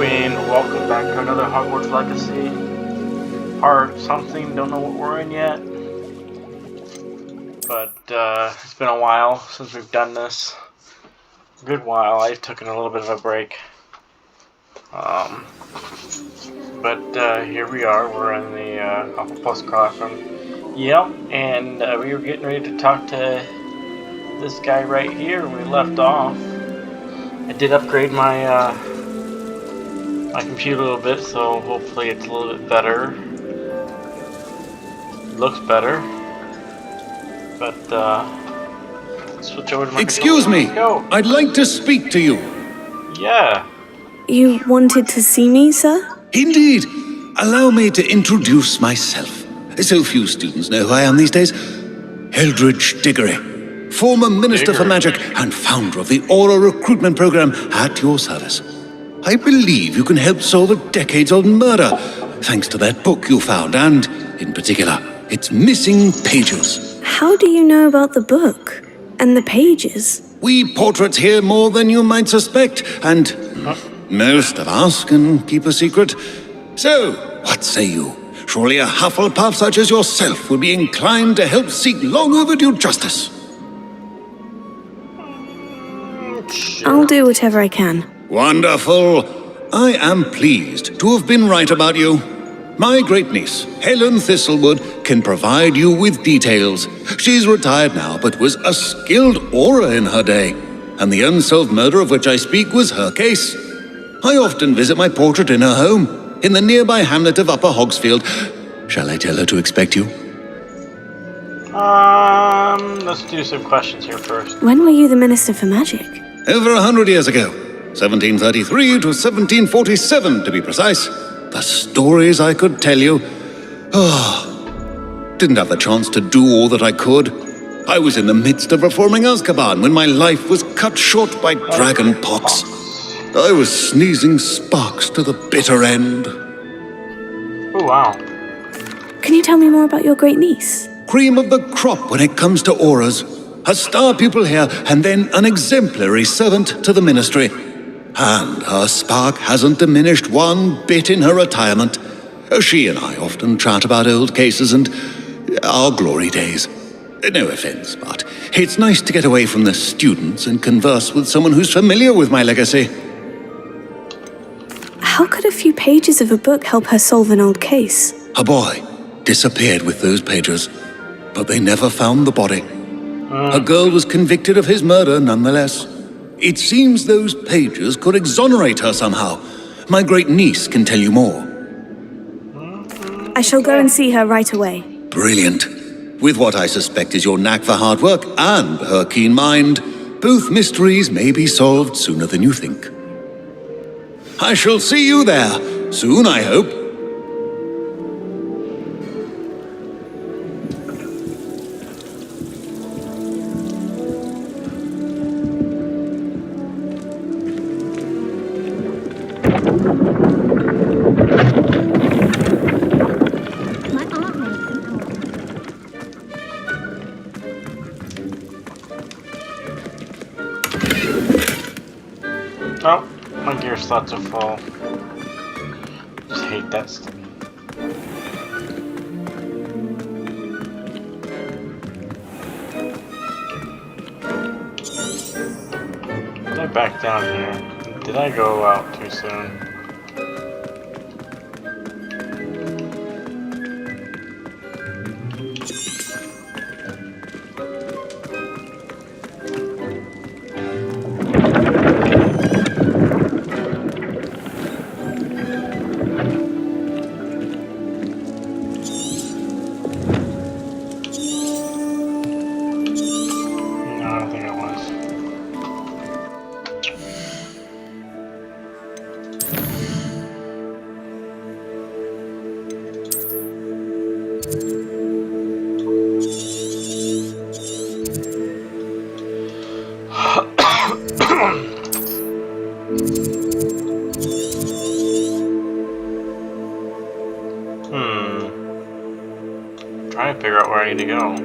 and welcome back to another Hogwarts Legacy. Part something, don't know what we're in yet. But it's been a while since we've done this. A good while. I've taken a little bit of a break. But here we are. We're in the Hufflepuff classroom. Yep, and we were getting ready to talk to this guy right here. We left off. I did upgrade my my computer a little bit, so hopefully it's a little bit better. It looks better. But switch over to my Excuse me. Go. I'd like to speak to you. Yeah. You wanted to see me, sir? Indeed. Allow me to introduce myself. So few students know who I am these days. Eldridge Diggory, former Minister for Magic and founder of the Aura Recruitment Program at your service. I believe you can help solve a decades-old murder, thanks to that book you found, and, in particular, its missing pages. How do you know about the book and the pages? We portraits hear more than you might suspect, and most of us can keep a secret. So, what say you? Surely a Hufflepuff such as yourself would be inclined to help seek long overdue justice. I'll do whatever I can. Wonderful. I am pleased to have been right about you. My great-niece, Helen Thistlewood, can provide you with details. She's retired now, but was a skilled aura in her day, and the unsolved murder of which I speak was her case. I often visit my portrait in her home, in the nearby hamlet of Upper Hogsfield. Shall I tell her to expect you? Let's do some questions here first. When were you the Minister for Magic? Over 100 years ago. 1733 to 1747, to be precise. The stories I could tell you. Didn't have the chance to do all that I could. I was in the midst of reforming Azkaban when my life was cut short by dragon pox. I was sneezing sparks to the bitter end. Oh, wow. Can you tell me more about your great niece? Cream of the crop when it comes to auras. A star pupil here, and then an exemplary servant to the ministry. And her spark hasn't diminished one bit in her retirement. She and I often chat about old cases and our glory days. No offense, but it's nice to get away from the students and converse with someone who's familiar with my legacy. How could a few pages of a book help her solve an old case? A boy disappeared with those pages, but they never found the body. A girl was convicted of his murder nonetheless. It seems those pages could exonerate her somehow. My great-niece can tell you more. I shall go and see her right away. Brilliant. With what I suspect is your knack for hard work and her keen mind, both mysteries may be solved sooner than you think. I shall see you there, soon I hope. Oh, my gear slots are full. Just hate that stuff. Did I back down here? Did I go out too soon? Trying to figure out where I need to go.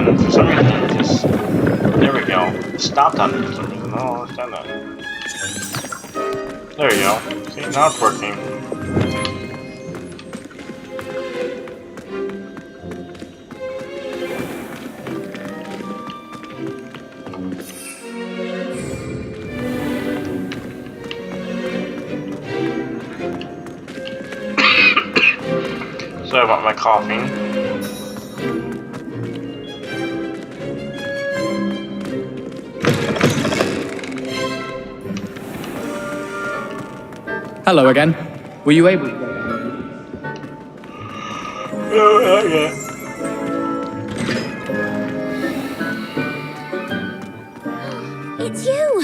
and for some reason it just... There we go. It stopped on it for some reason. I don't understand that. There you go. See, now it's working. Sorry about my coughing. Hello again. Were you able to get Yeah. It's you!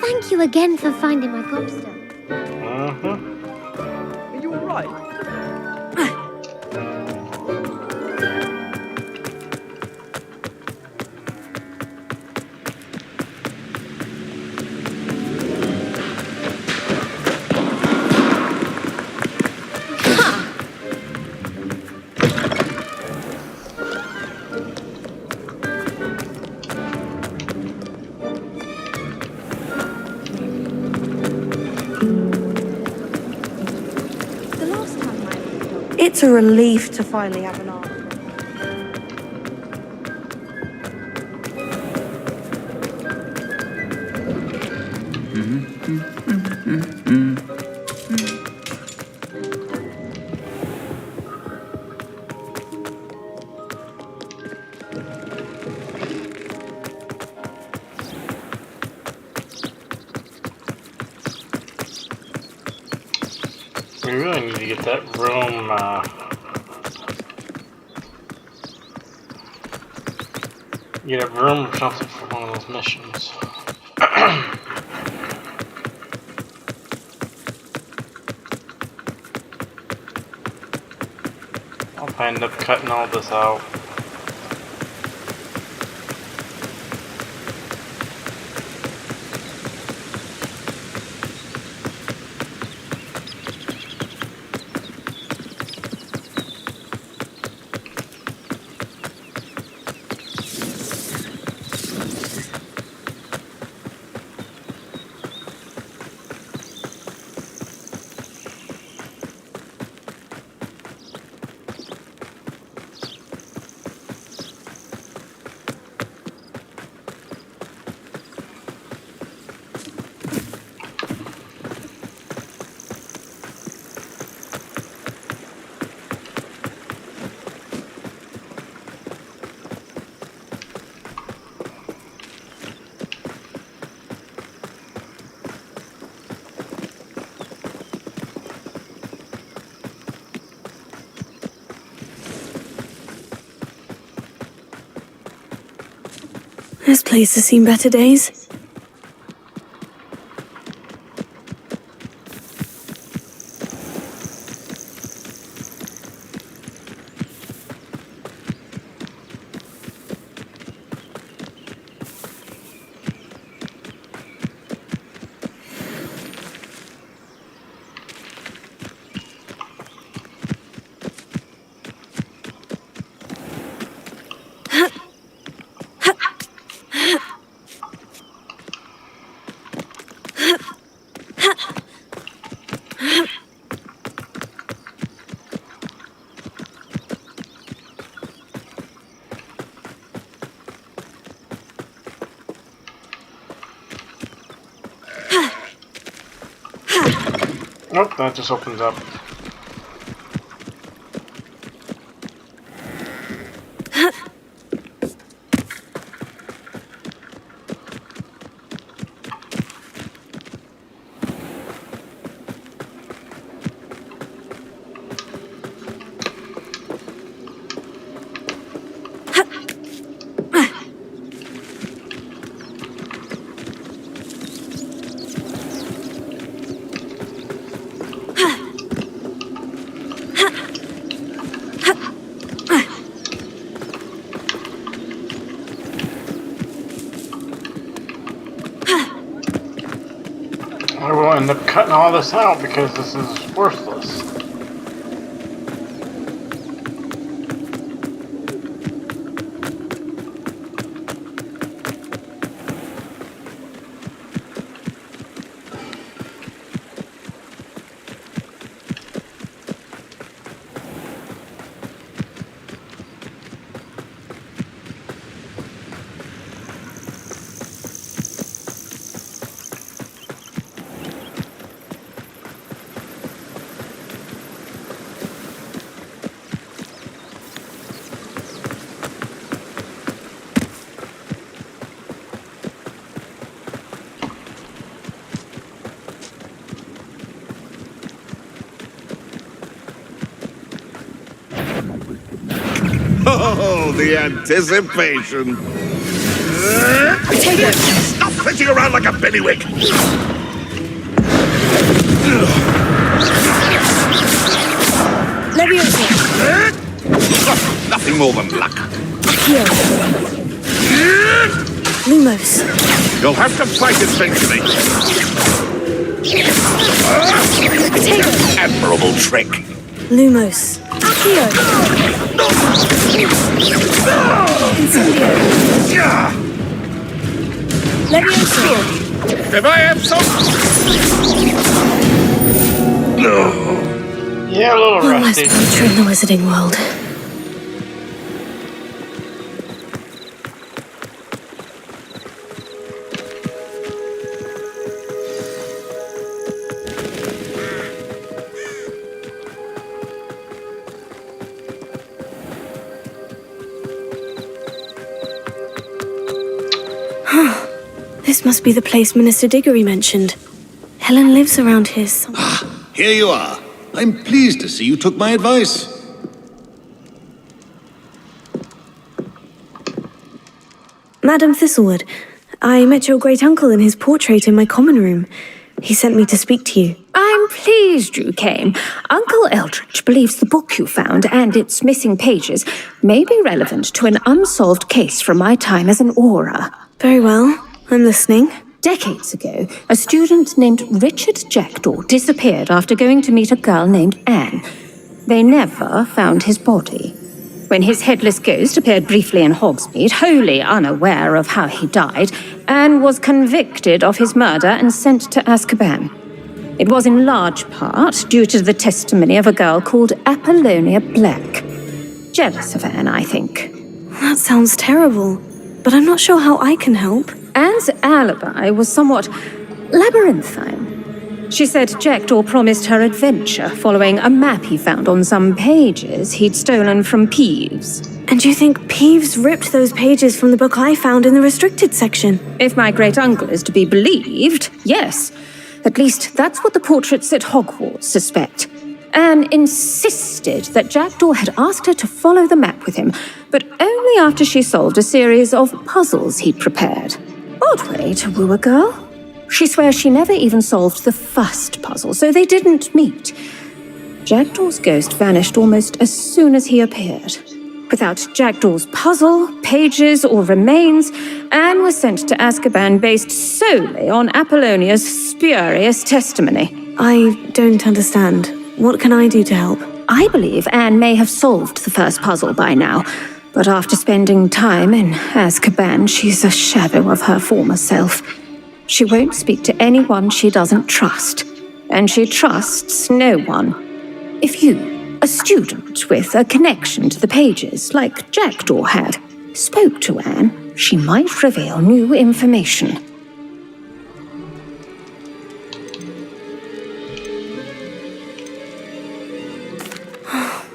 Thank you again for finding my gobstone. Are you alright? It's a relief to finally have an arm. We really need to get that room, get a room or something for one of those missions. I'll probably end up cutting all this out. This place has seen better days. Nope, that just opens up. I will end up cutting all this out because this is worthless. Oh, the anticipation. Take it! Stop flitting around like a bellywig! Leviosa! Nothing more than luck. Here. Lumos. You'll have to fight eventually. Take it! Admirable trick. Lumos. Accio. Incendio. Leviosa. If I have some... Yeah, a little One less rusty. adventure in the wizarding world. This must be the place Minister Diggory mentioned. Helen lives around here somewhere. Here you are. I'm pleased to see you took my advice. Madam Thistlewood, I met your great-uncle in his portrait in my common room. He sent me to speak to you. I'm pleased you came. Uncle Eldridge believes the book you found and its missing pages may be relevant to an unsolved case from my time as an aura. Very well. I'm listening. Decades ago, a student named Richard Jackdaw disappeared after going to meet a girl named Anne. They never found his body. When his headless ghost appeared briefly in Hogsmeade, wholly unaware of how he died, Anne was convicted of his murder and sent to Azkaban. It was in large part due to the testimony of a girl called Apollonia Black. Jealous of Anne, I think. That sounds terrible, but I'm not sure how I can help. Anne's alibi was somewhat labyrinthine. She said Jackdaw promised her adventure following a map he found on some pages he'd stolen from Peeves. And you think Peeves ripped those pages from the book I found in the restricted section? If my great-uncle is to be believed, yes. At least that's what the portraits at Hogwarts suspect. Anne insisted that Jackdaw had asked her to follow the map with him, but only after she solved a series of puzzles he'd prepared. Odd way to woo a girl. She swears she never even solved the first puzzle, so they didn't meet. Jackdaw's ghost vanished almost as soon as he appeared. Without Jackdaw's puzzle, pages, or remains, Anne was sent to Azkaban based solely on Apollonia's spurious testimony. I don't understand. What can I do to help? I believe Anne may have solved the first puzzle by now, but after spending time in Azkaban, she's a shadow of her former self. She won't speak to anyone she doesn't trust, and she trusts no one. If you, a student with a connection to the pages like Jackdaw had, spoke to Anne, she might reveal new information.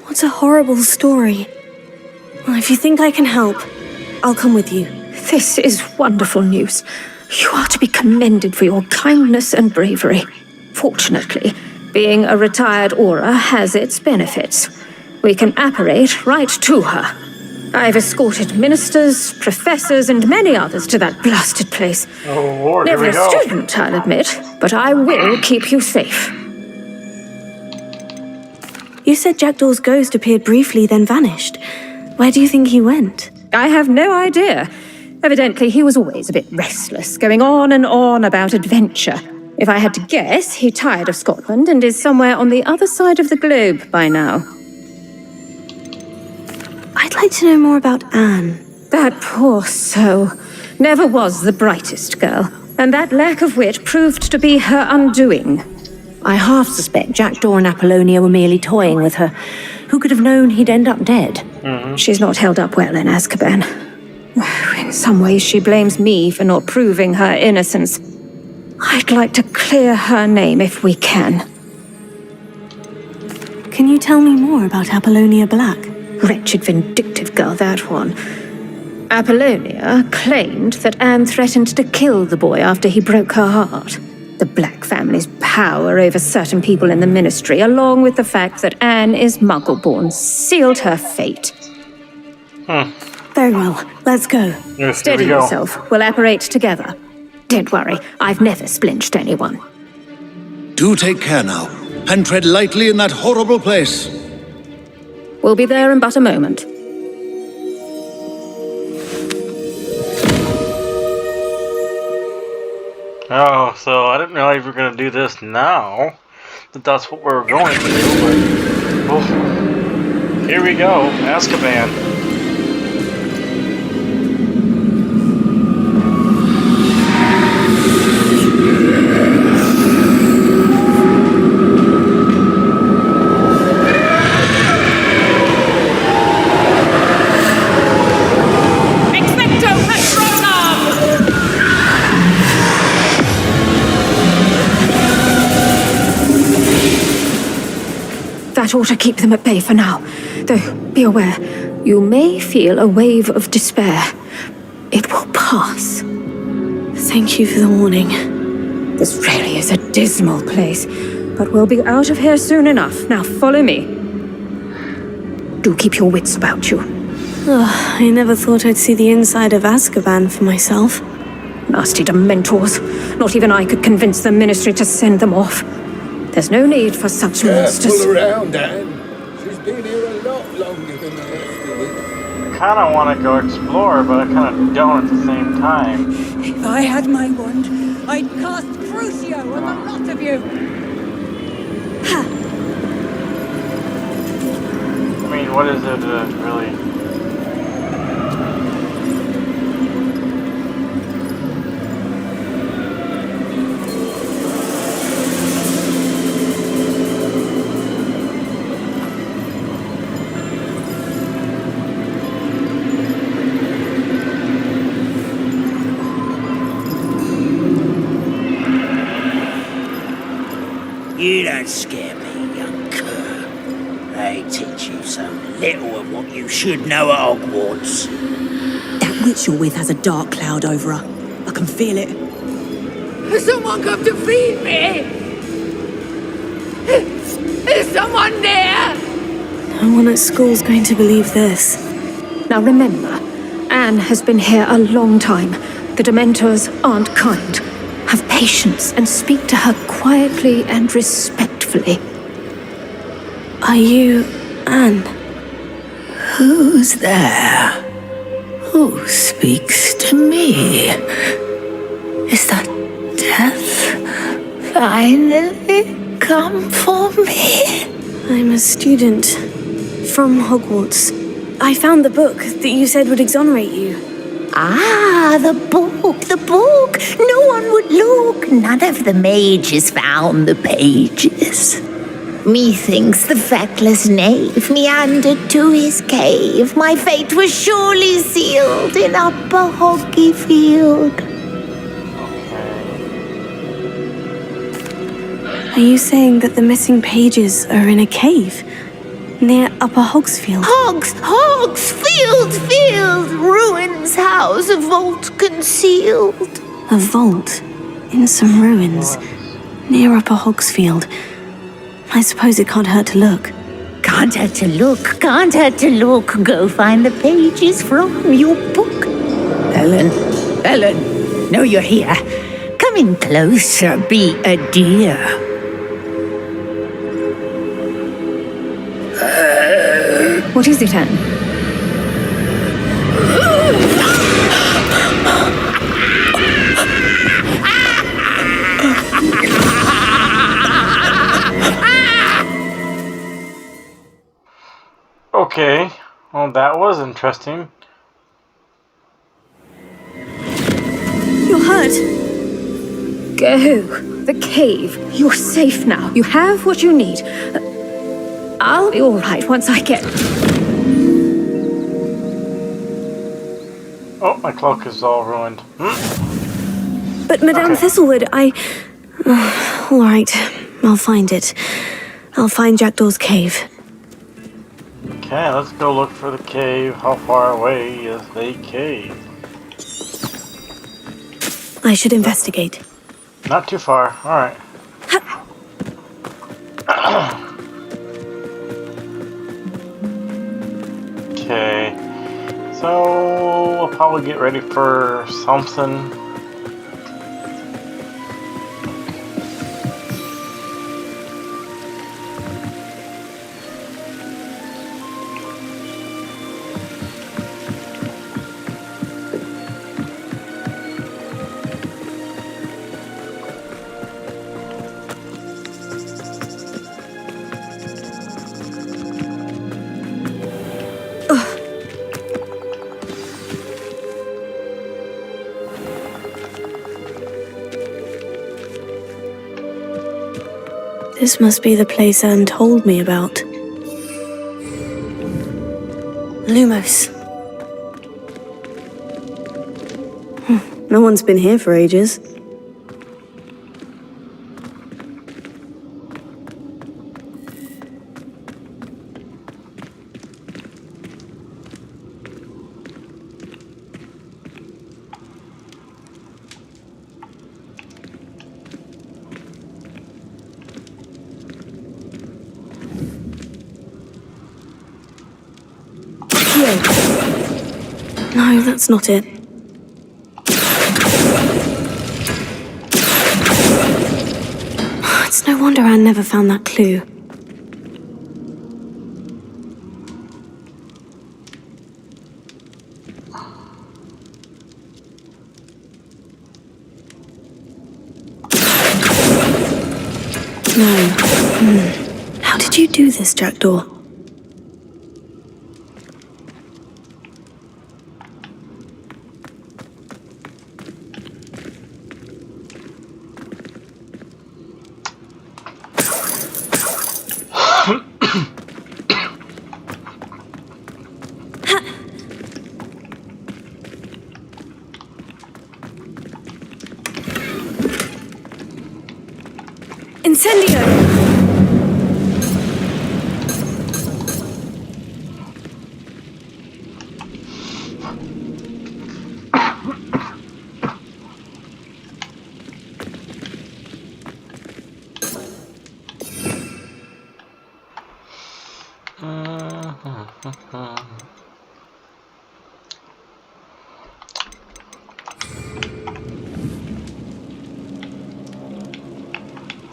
What a horrible story. Well, if you think I can help, I'll come with you. This is wonderful news. You are to be commended for your kindness and bravery. Fortunately, being a retired aura has its benefits. We can apparate right to her. I've escorted ministers, professors, and many others to that blasted place. Oh, Lord, Never here we a go. student, I'll admit, but I will keep you safe. You said Jackdaw's ghost appeared briefly, then vanished. Where do you think he went? I have no idea. Evidently, he was always a bit restless, going on and on about adventure. If I had to guess, he tired of Scotland and is somewhere on the other side of the globe by now. I'd like to know more about Anne. That poor soul. Never was the brightest girl, and that lack of wit proved to be her undoing. I half suspect Jackdaw and Apollonia were merely toying with her. Who could have known he'd end up dead? She's not held up well in Azkaban. In some ways, she blames me for not proving her innocence. I'd like to clear her name if we can. Can you tell me more about Apollonia Black? Wretched, vindictive girl, that one. Apollonia claimed that Anne threatened to kill the boy after he broke her heart. The Black family's power over certain people in the ministry, along with the fact that Anne is Muggle-born, sealed her fate. Very well, let's go. Yes, Steady here we go. yourself. We'll apparate together. Don't worry, I've never splinched anyone. Do take care now, and tread lightly in that horrible place. We'll be there in but a moment. Oh, so I didn't realize we were going to do this now. That's what we were going to do, but... Oh, here we go, Azkaban. That ought to keep them at bay for now. Though, be aware, you may feel a wave of despair. It will pass. Thank you for the warning. This really is a dismal place, but we'll be out of here soon enough. Now follow me. Do keep your wits about you. Oh, I never thought I'd see the inside of Azkaban for myself. Nasty Dementors. Not even I could convince the Ministry to send them off. There's no need for such monsters. Careful around, Anne. She's been here a lot longer than the rest of us. Kind of want to go explore, but I kind of don't at the same time. If I had my wand, I'd cast Crucio on the lot of you. I mean, what is it really? You don't scare me, young cur. They teach you so little of what you should know at Hogwarts. That witch you're with has a dark cloud over her. I can feel it. Has someone come to feed me? Is someone there? No one at school's going to believe this. Now remember, Anne has been here a long time. The Dementors aren't kind. Have patience and speak to her quietly and respectfully. Are you Anne? Who's there? Who speaks to me? Is that death finally come for me? I'm a student from Hogwarts. I found the book that you said would exonerate you. Ah, the book. No one would look. None of the mages found the pages. Methinks the feckless knave meandered to his cave. My fate was surely sealed in Upper Hogsmeade. Are you saying that the missing pages are in a cave near Upper Hogsfield? Hogsfield, ruins house, a vault concealed. A vault in some ruins near Upper Hogsfield. I suppose it can't hurt to look. Can't hurt to look. Go find the pages from your book. Ellen, know you're here. Come in closer, be a dear. What is it, Anne? Okay, well that was interesting. You're hurt. Go. The cave. You're safe now. You have what you need. I'll be all right once I get... Oh, my cloak is all ruined. But Madame Thistlewood, all right, I'll find it. I'll find Jackdaw's cave. Okay, let's go look for the cave. How far away is the cave? I should investigate. Not too far. Alright. Okay. probably get ready for something. This must be the place Anne told me about. Lumos. No one's been here for ages. No, that's not it. It's no wonder Anne never found that clue. No. How did you do this, Jackdaw? Incendio!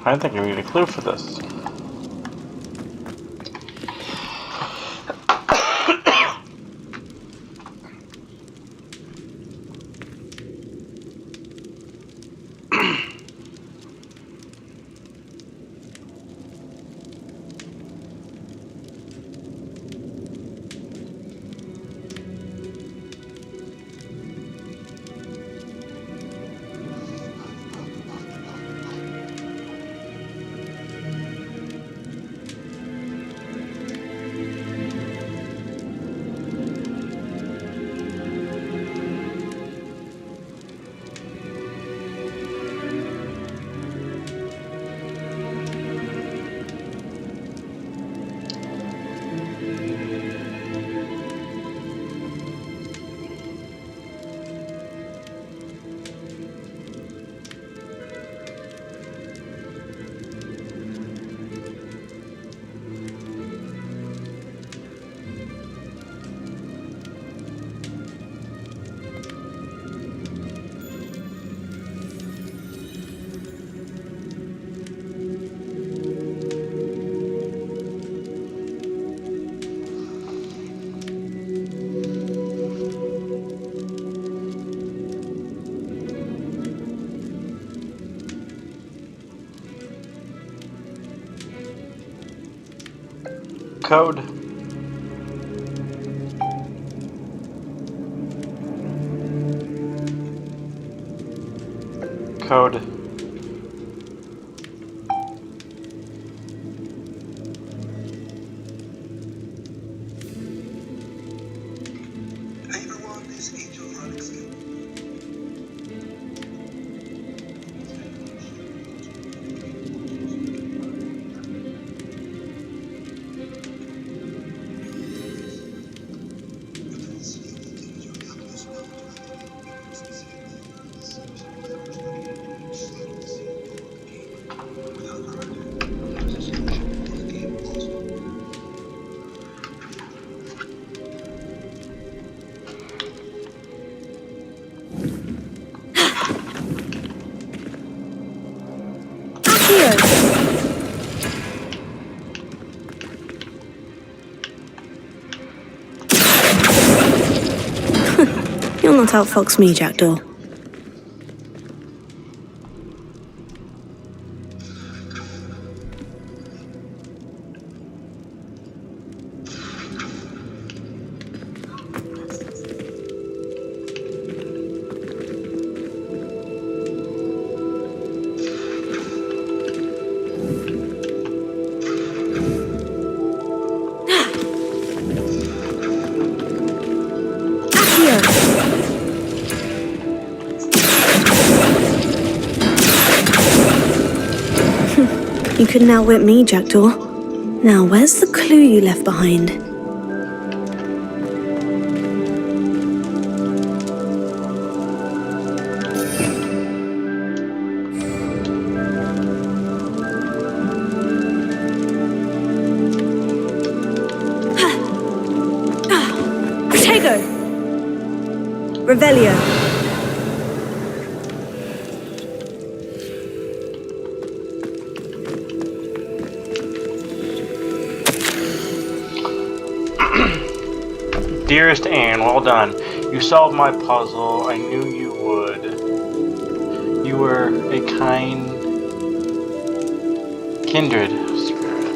I think I need a clue for this. Code. Code. can't outfox me, Jackdaw. You couldn't outwit me, Jackdaw. Now, where's the clue you left behind? Protego! Revelio! Dearest Anne, well done. You solved my puzzle. I knew you would. You were a kind kindred spirit.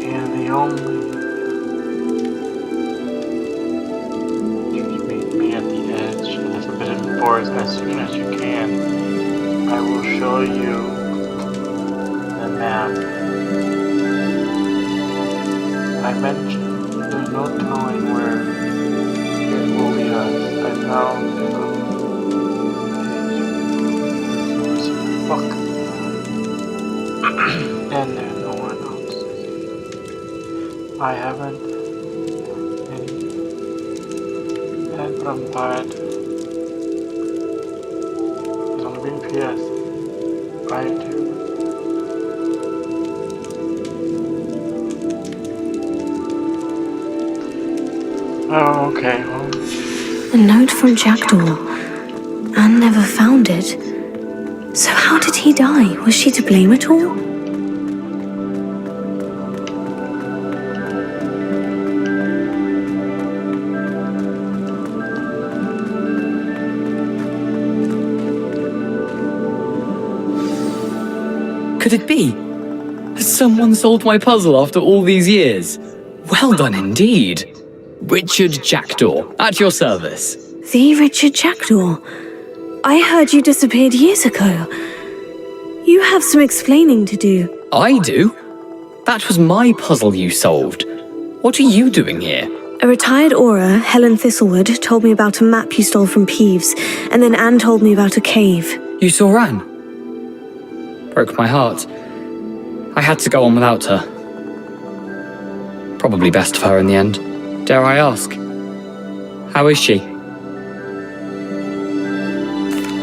And the only... You meet me at the edge of the Forbidden Forest as soon as you can. I will show you the map. I mentioned there's no telling where it will lead us. I found it. Fuck. And there's no one else. I haven't any head, but I'm glad. It's on the green PS. I do. Oh, okay. Well. A note from Jackdaw. Anne never found it. So how did he die? Was she to blame at all? Could it be? Has someone solved my puzzle after all these years? Well done indeed. Richard Jackdaw, at your service. The Richard Jackdaw? I heard you disappeared years ago. You have some explaining to do. I do? That was my puzzle you solved. What are you doing here? A retired aura, Helen Thistlewood, told me about a map you stole from Peeves, and then Anne told me about a cave. You saw Anne? Broke my heart. I had to go on without her. Probably best for her in the end. Dare I ask? How is she?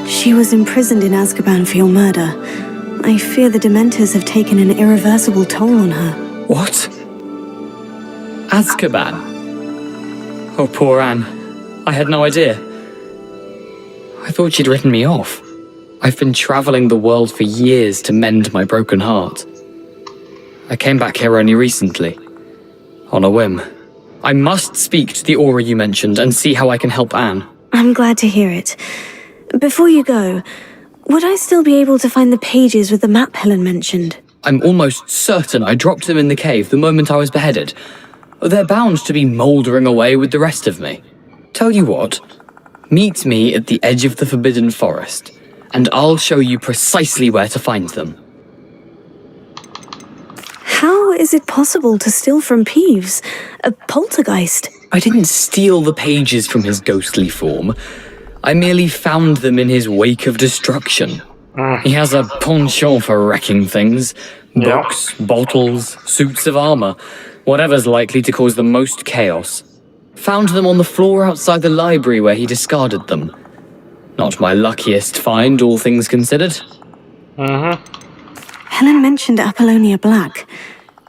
She was imprisoned in Azkaban for your murder. I fear the Dementors have taken an irreversible toll on her. What? Azkaban? Oh, poor Anne. I had no idea. I thought she'd written me off. I've been traveling the world for years to mend my broken heart. I came back here only recently. On a whim. I must speak to the aura you mentioned and see how I can help Anne. I'm glad to hear it. Before you go, would I still be able to find the pages with the map Helen mentioned? I'm almost certain I dropped them in the cave the moment I was beheaded. They're bound to be mouldering away with the rest of me. Tell you what, meet me at the edge of the Forbidden Forest, and I'll show you precisely where to find them. How is it possible to steal from Peeves? A poltergeist? I didn't steal the pages from his ghostly form. I merely found them in his wake of destruction. He has a penchant for wrecking things. Books, bottles, suits of armor, whatever's likely to cause the most chaos. Found them on the floor outside the library where he discarded them. Not my luckiest find, all things considered. Helen mentioned Apollonia Black.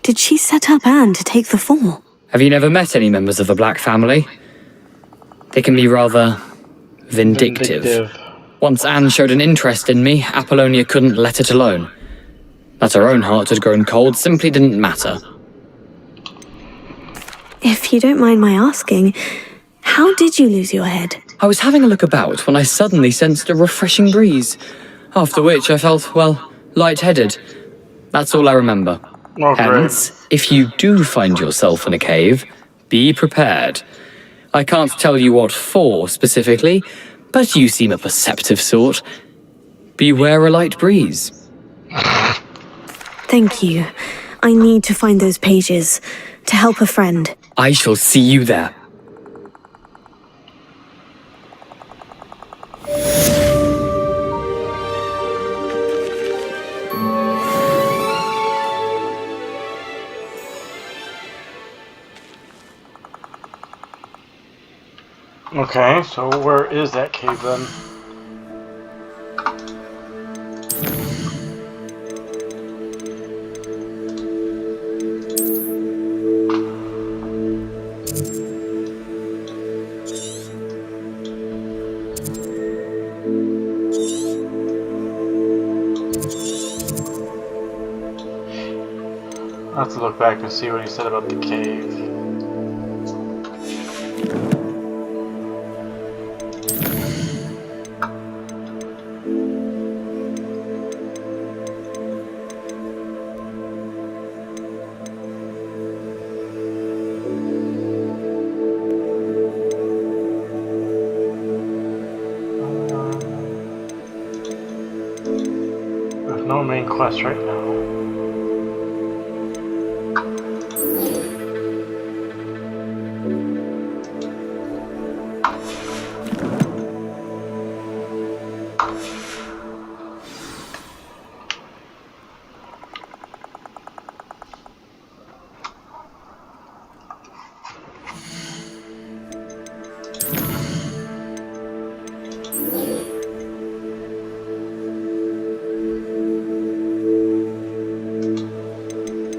Did she set up Anne to take the fall? Have you never met any members of the Black family? They can be rather vindictive. Once Anne showed an interest in me, Apollonia couldn't let it alone. That her own heart had grown cold simply didn't matter. If you don't mind my asking, how did you lose your head? I was having a look about when I suddenly sensed a refreshing breeze, after which I felt, well, lightheaded. That's all I remember. Oh, Hence, great. if you do find yourself in a cave, be prepared. I can't tell you what for specifically, but you seem a perceptive sort. Beware a light breeze. Thank you. I need to find those pages to help a friend. I shall see you there. Okay, so where is that cave then? I'll have to look back and see what he said about the cave. There's no main quest right now.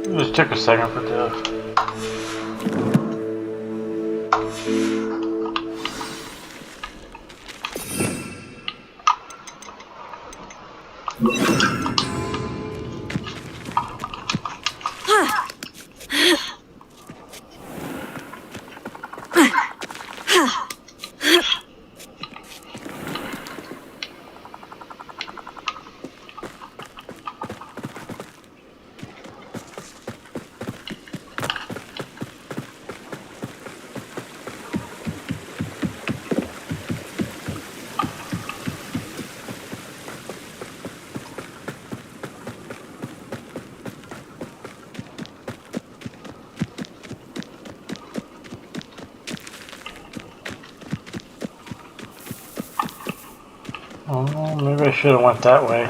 It just took a second for the... Oh, maybe I should have went that way.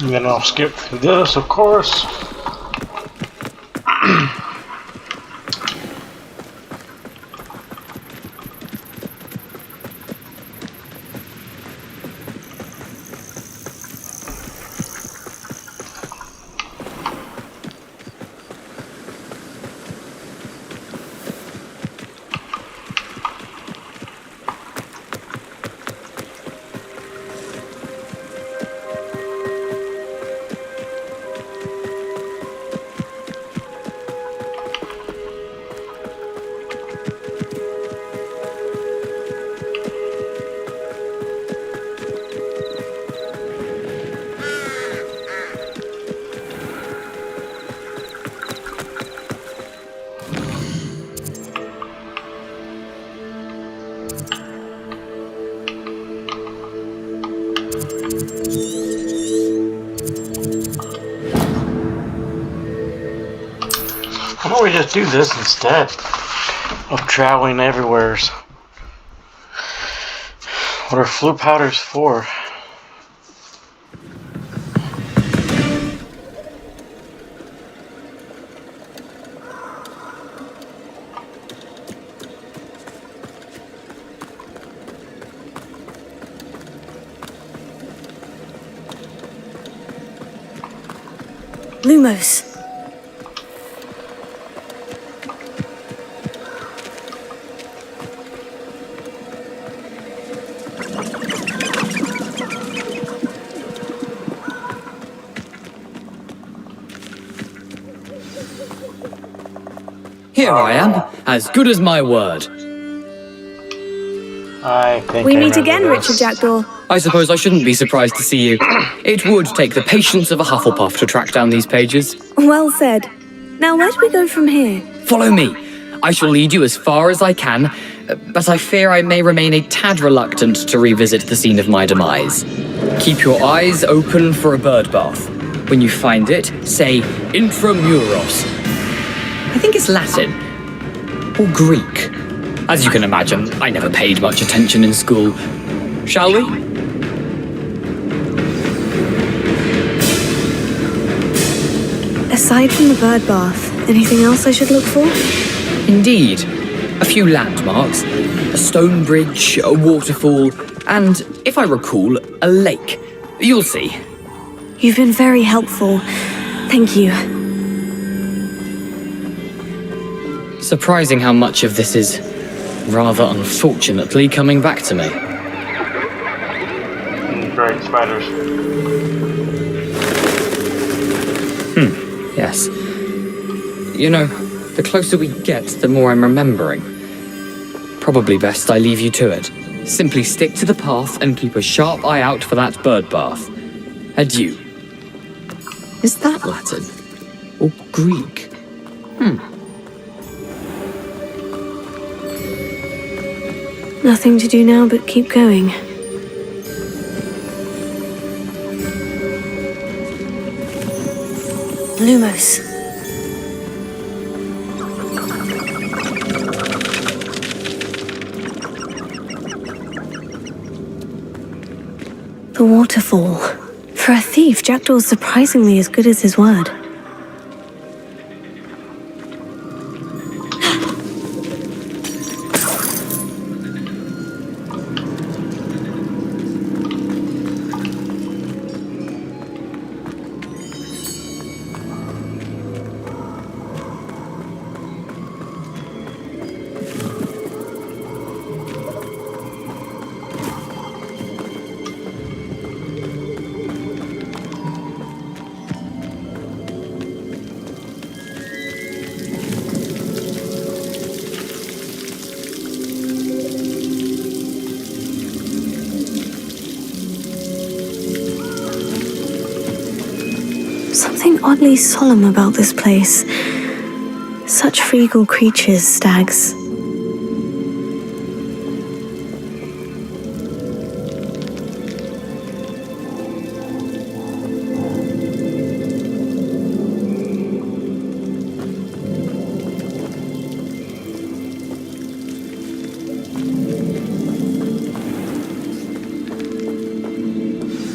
And then I'll skip through this, of course. Why don't we just do this instead of traveling everywhere? What are flu powders for? Lumos. Here I am, as good as my word. I think We I meet remember again, this. Richard Jackdaw. I suppose I shouldn't be surprised to see you. It would take the patience of a Hufflepuff to track down these pages. Well said. Now, where do we go from here? Follow me. I shall lead you as far as I can, but I fear I may remain a tad reluctant to revisit the scene of my demise. Keep your eyes open for a bird bath. When you find it, say intramuros. I think it's Latin. Or Greek. As you can imagine, I never paid much attention in school. Shall we? Aside from the bird bath, anything else I should look for? Indeed. A few landmarks, a stone bridge, a waterfall, and, if I recall, a lake. You'll see. You've been very helpful. Thank you. Surprising how much of this is, rather unfortunately, coming back to me. Great spiders. Yes. You know, the closer we get, the more I'm remembering. Probably best I leave you to it. Simply stick to the path and keep a sharp eye out for that bird bath. Adieu. Is that Latin? Or Greek? Nothing to do now but keep going. Lumos. The waterfall. For a thief, Jackdaw's surprisingly as good as his word. Something oddly solemn about this place. Such regal creatures, stags.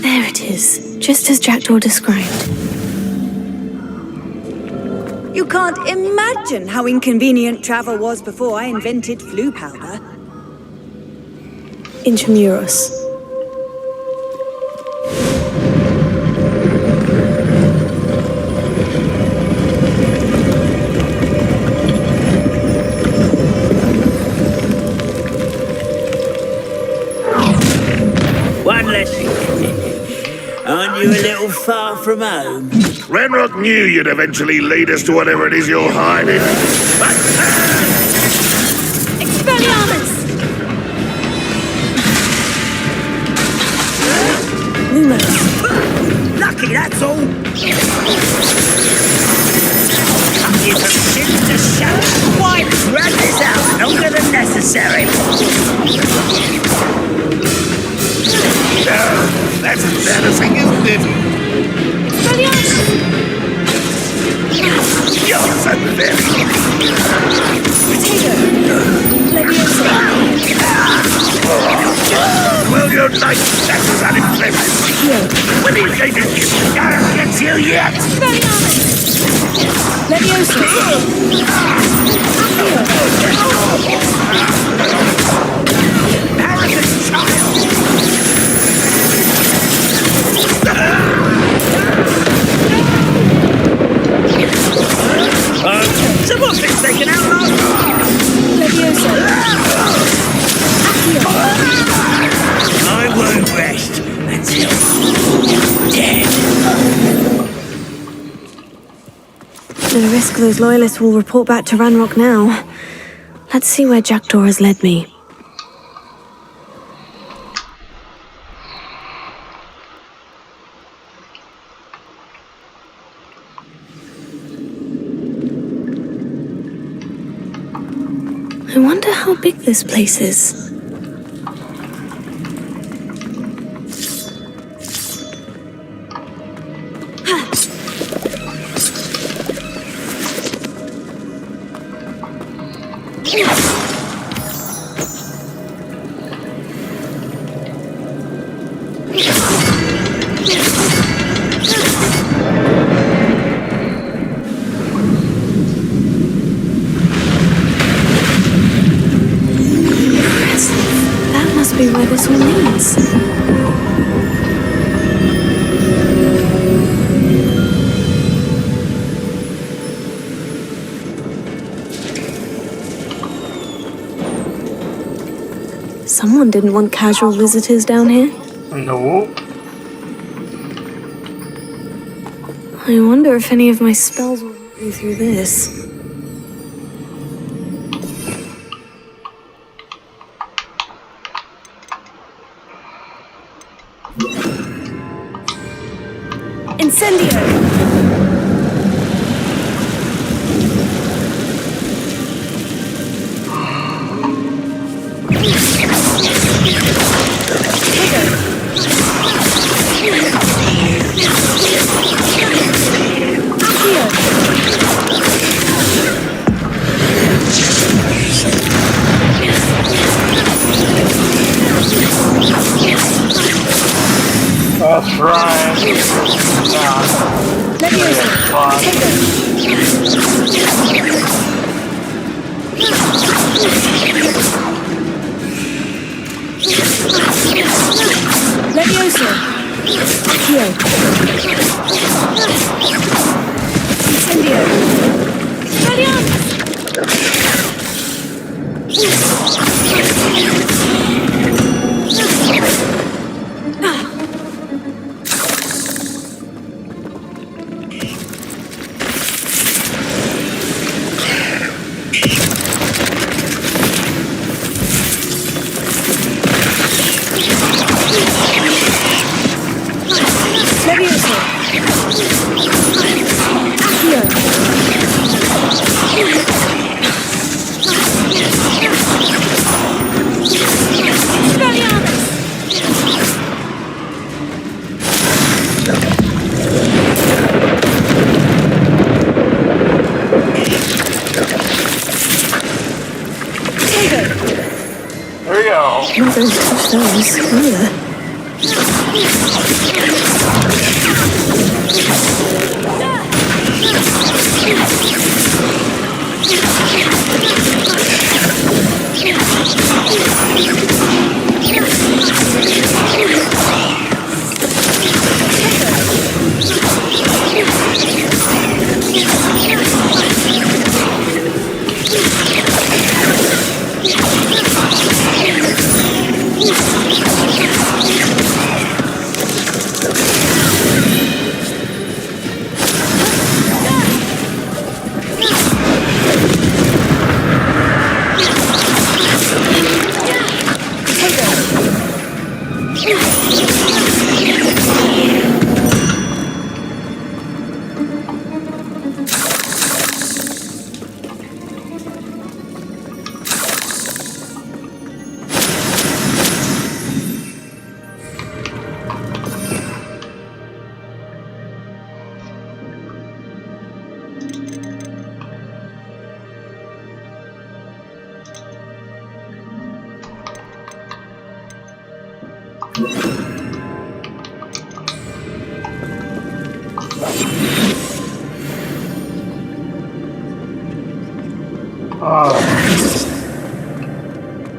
There it is, just as Jackdaw described. You can't imagine how inconvenient travel was before I invented flu powder. Intramuros. One less. Aren't you a little far from home? Renrock knew you'd eventually lead us to whatever it is you're hiding. Expelliarmus! Lumos. Lucky, that's all. You proceed to shout. Why drag this out longer than necessary? That's embarrassing, isn't it? Expelliarmus! You're so very Someone thinks they can outlast I won't rest until you're dead. At a risk those loyalists will report back to Ranrock now. Let's see where Jackdaw has led me. I wonder how big this place is. That must be where this all leads. Someone didn't want casual visitors down here. Nope. I wonder if any of my spells will get me through this. Incendio! That's right. Let me use Levioso! Accio! Incendio! There we go. Not going to touch those either.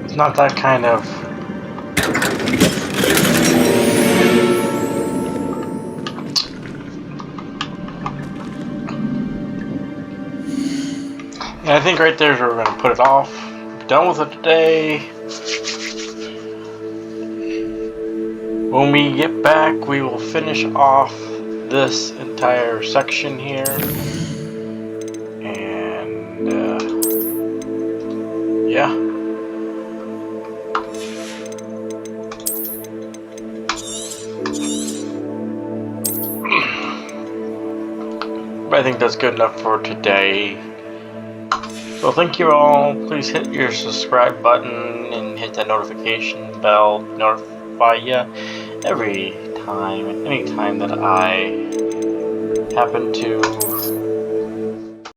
It's not that kind of... And I think right there is where we're going to put it off. Done with it today. When we get back, we will finish off this entire section here. And, yeah. But I think that's good enough for today. So thank you all. Please hit your subscribe button and hit that notification bell to notify you every time, anytime that I happen to